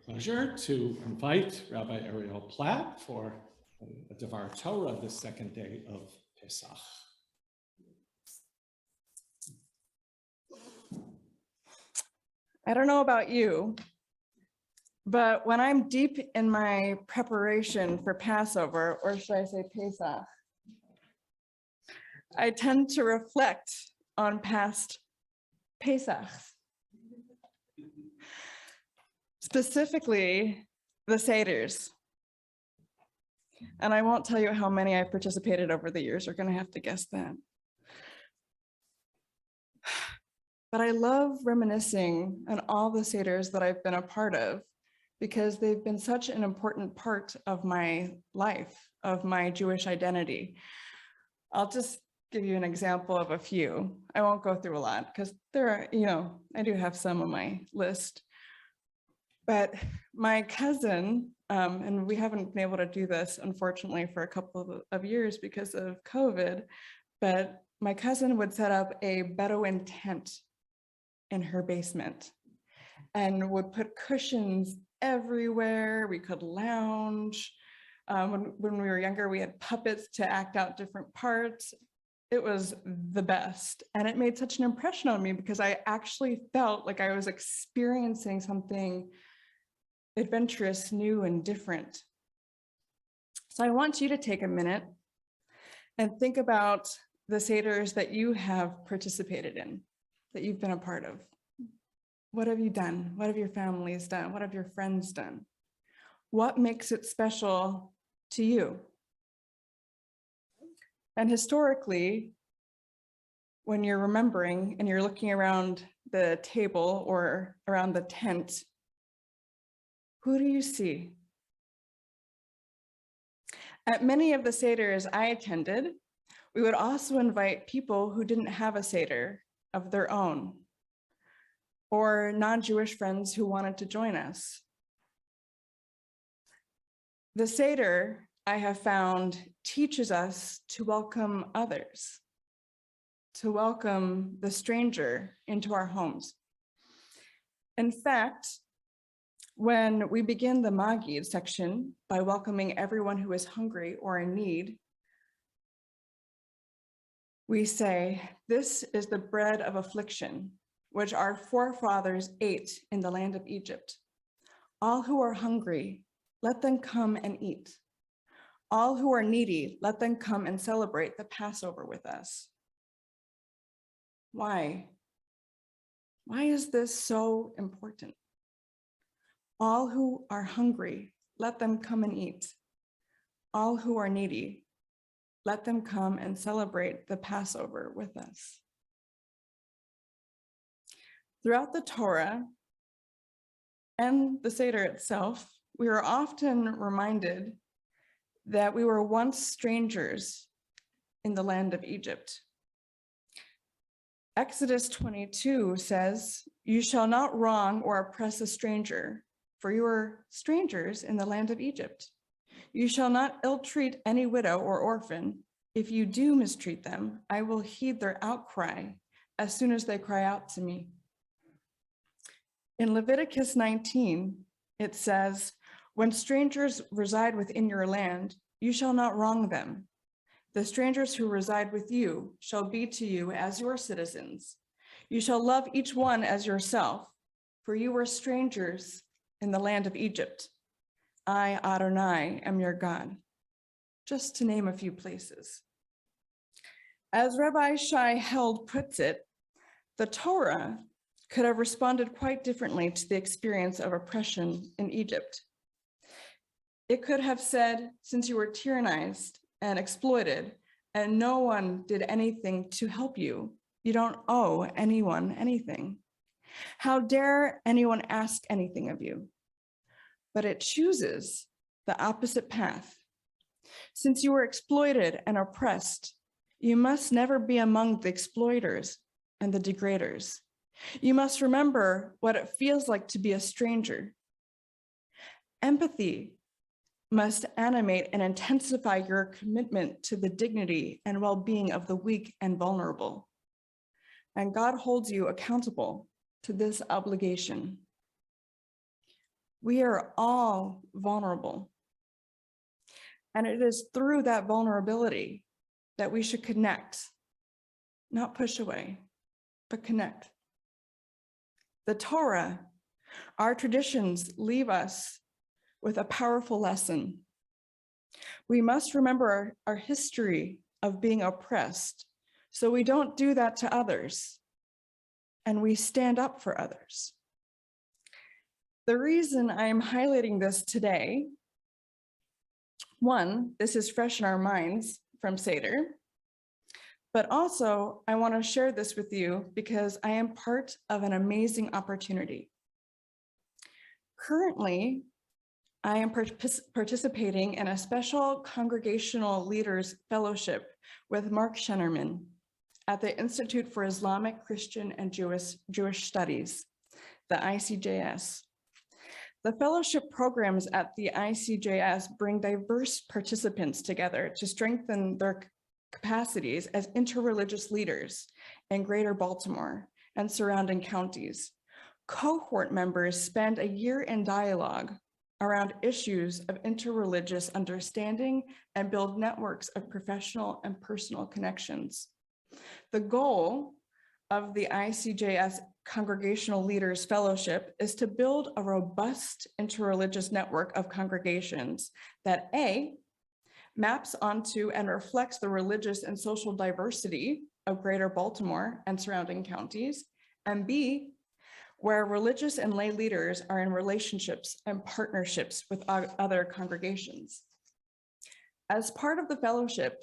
pleasure to invite Rabbi Ariel Platt for a Devar Torah, the second day of Pesach. I don't know about you, but when I'm deep in my preparation for Passover, or should I say Pesach, I tend to reflect on past Pesachs, specifically the Seders. And I won't tell you how many I participated over the years. You're going to have to guess that. But I love reminiscing on all the Seders that I've been a part of because they've been such an important part of my life, of my Jewish identity. I'll just give you an example of a few. I won't go through a lot because there are, I do have some on my list. But my cousin, and we haven't been able to do this, unfortunately, for a couple of years because of COVID, but my cousin would set up a Bedouin tent in her basement and would put cushions everywhere. We could lounge. When we were younger, we had puppets to act out different parts. It was the best. And it made such an impression on me because I actually felt like I was experiencing something adventurous, new, and different. So I want you to take a minute and think about the Seders that you have participated in, that you've been a part of. What have you done? What have your families done? What have your friends done? What makes it special to you? And historically, when you're remembering and you're looking around the table or around the tent, who do you see? At many of the Seders I attended, we would also invite people who didn't have a Seder of their own, or non-Jewish friends who wanted to join us. The Seder, I have found, teaches us to welcome others, to welcome the stranger into our homes. In fact, when we begin the Magid section by welcoming everyone who is hungry or in need, we say, "This is the bread of affliction, which our forefathers ate in the land of Egypt. All who are hungry, let them come and eat. All who are needy, let them come and celebrate the Passover with us." Why? Why is this so important? All who are hungry, let them come and eat. All who are needy, let them come and celebrate the Passover with us. Throughout the Torah and the Seder itself, we are often reminded that we were once strangers in the land of Egypt. Exodus 22 says, "You shall not wrong or oppress a stranger, for you are strangers in the land of Egypt. You shall not ill-treat any widow or orphan. If you do mistreat them, I will heed their outcry as soon as they cry out to me." In Leviticus 19, it says, "When strangers reside within your land, you shall not wrong them. The strangers who reside with you shall be to you as your citizens. You shall love each one as yourself, for you were strangers in the land of Egypt. I, Adonai, am your God." Just to name a few places. As Rabbi Shai Held puts it, the Torah could have responded quite differently to the experience of oppression in Egypt. It could have said, "Since you were tyrannized and exploited, and no one did anything to help you, you don't owe anyone anything. How dare anyone ask anything of you?" But it chooses the opposite path. "Since you were exploited and oppressed, you must never be among the exploiters and the degraders. You must remember what it feels like to be a stranger. Empathy must animate and intensify your commitment to the dignity and well-being of the weak and vulnerable. And God holds you accountable to this obligation." We are all vulnerable. And it is through that vulnerability that we should connect, not push away, but connect. The Torah, our traditions, leave us with a powerful lesson. We must remember our history of being oppressed, so we don't do that to others, and we stand up for others. The reason I am highlighting this today, one, this is fresh in our minds from Seder, but also I want to share this with you because I am part of an amazing opportunity. Currently, I am participating in a special Congregational Leaders Fellowship with Mark Shennerman at the Institute for Islamic, Christian, and Jewish Studies, the ICJS. The fellowship programs at the ICJS bring diverse participants together to strengthen their capacities as interreligious leaders in Greater Baltimore and surrounding counties. Cohort members spend a year in dialogue around issues of interreligious understanding and build networks of professional and personal connections. The goal of the ICJS Congregational Leaders Fellowship is to build a robust interreligious network of congregations that A, maps onto and reflects the religious and social diversity of Greater Baltimore and surrounding counties, and B, where religious and lay leaders are in relationships and partnerships with other congregations. As part of the fellowship,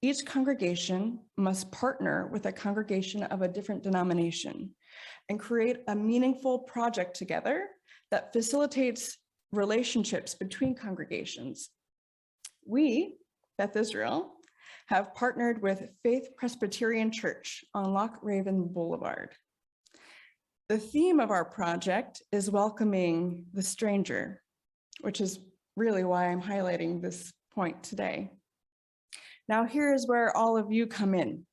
each congregation must partner with a congregation of a different denomination and create a meaningful project together that facilitates relationships between congregations. We, Beth Israel, have partnered with Faith Presbyterian Church on Loch Raven Boulevard. The theme of our project is welcoming the stranger, which is really why I'm highlighting this point today. Now, here is where all of you come in.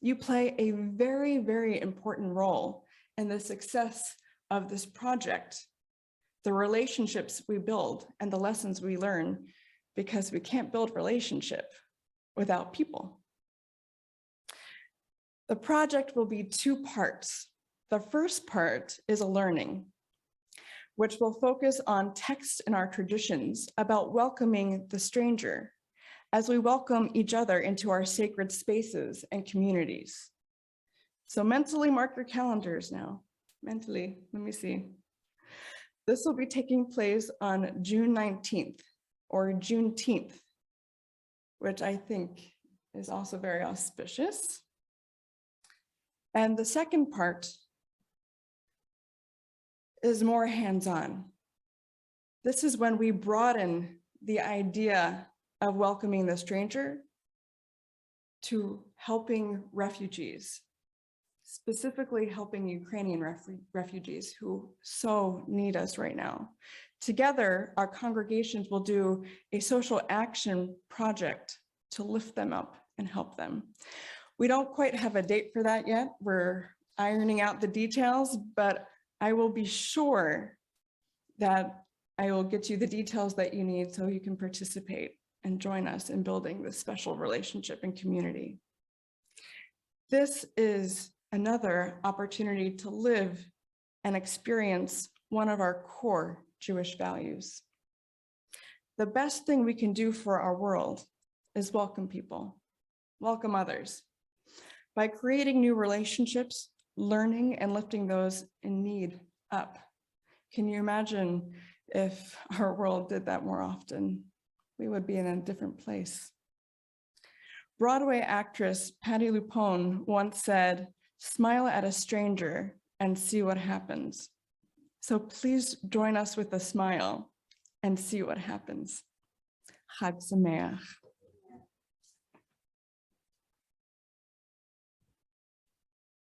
You play a very, very important role in the success of this project, the relationships we build and the lessons we learn, because we can't build relationship without people. The project will be two parts. The first part is a learning, which will focus on texts in our traditions about welcoming the stranger as we welcome each other into our sacred spaces and communities. So mentally mark your calendars now. Mentally, let me see. This will be taking place on June 19th or Juneteenth, which I think is also very auspicious. And the second part is more hands-on. This is when we broaden the idea of welcoming the stranger to helping refugees, specifically helping Ukrainian refugees who so need us right now. Together, our congregations will do a social action project to lift them up and help them. We don't quite have a date for that yet. We're ironing out the details, but I will be sure that I will get you the details that you need so you can participate and join us in building this special relationship and community. This is another opportunity to live and experience one of our core Jewish values. The best thing we can do for our world is welcome people, welcome others. By creating new relationships, learning and lifting those in need up. Can you imagine if our world did that more often? We would be in a different place. Broadway actress Patti LuPone once said, "Smile at a stranger and see what happens." So please join us with a smile and see what happens. Chag Sameach.